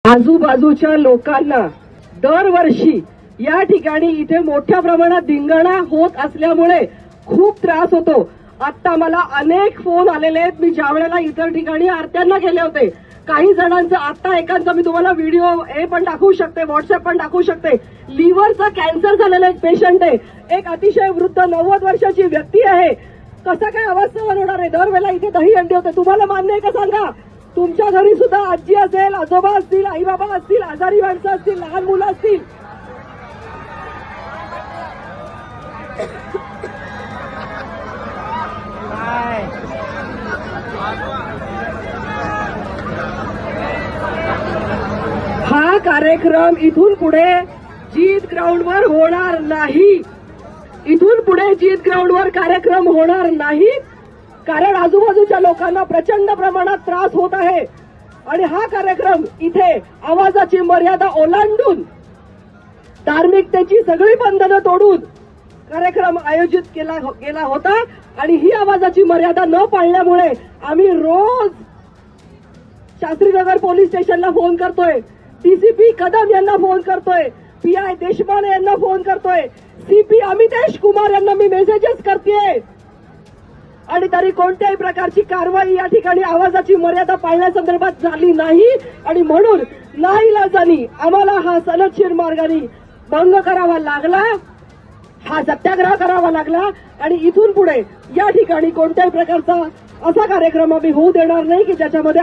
आजूबाजूच्या लोकांना दरवर्षी या ठिकाणी इथे मोठ्या प्रमाणात धिंगाणा होत असल्यामुळे खूप त्रास होतो. आता मला अनेक फोन आलेले आहेत. मी ज्या वेळेला इतर ठिकाणी आरत्यांना गेले होते, काही जणांचं आता एकांचा मी तुम्हाला व्हिडिओ हे पण दाखवू शकते, व्हॉट्सअप पण दाखवू शकते. लिव्हरचा कॅन्सर झालेला एक पेशंट आहे, एक अतिशय वृद्ध 90 वर्षाची व्यक्ती आहे. कसा काय आवाज सहन होणार आहे? दरवेळेला इथे दही अंडी होते. तुम्हाला मान्य आहे का सांगा? तुमच्या घरी सुद्धा आजी असेल, आजोबा असतील, आई बाबा असतील, आजारी माणसं असतील, लहान मुलं असतील. हा कार्यक्रम इथून पुढे जीत ग्राउंडवर होणार नाही. इथून पुढे जीत ग्राउंडवर कार्यक्रम होणार नाही, कारण आजूबाजूच्या लोकांना प्रचंड प्रमाणात त्रास होत आहे. आणि हा कार्यक्रम इथे आवाजाची मर्यादा ओलांडून, धार्मिकतेची सगळी बंधनं तोडून कार्यक्रम आयोजित केला गेला होता. आणि ही आवाजाची मर्यादा न पाळल्यामुळे आम्ही रोज शास्त्रीनगर पोलीस स्टेशनला फोन करतोय, डीसीपी कदम यांना फोन करतोय, पीआय देशपांडे यांना फोन करतोय, सीपी अमितेश कुमार यांना मी मेसेजेस करतेय. आणि तरी कोणत्याही प्रकारची कारवाई या ठिकाणी आवाजाची मर्यादा पाळण्यासंदर्भात झाली नाही. आणि म्हणून नाईलाजानी आम्हाला हा सनदशीर मार्गाने भंग करावा लागला, हा सत्याग्रह करावा लागला. आणि इथून पुढे या ठिकाणी कोणत्याही प्रकारचा असा कार्यक्रम आम्ही होऊ देणार नाही की ज्याच्यामध्ये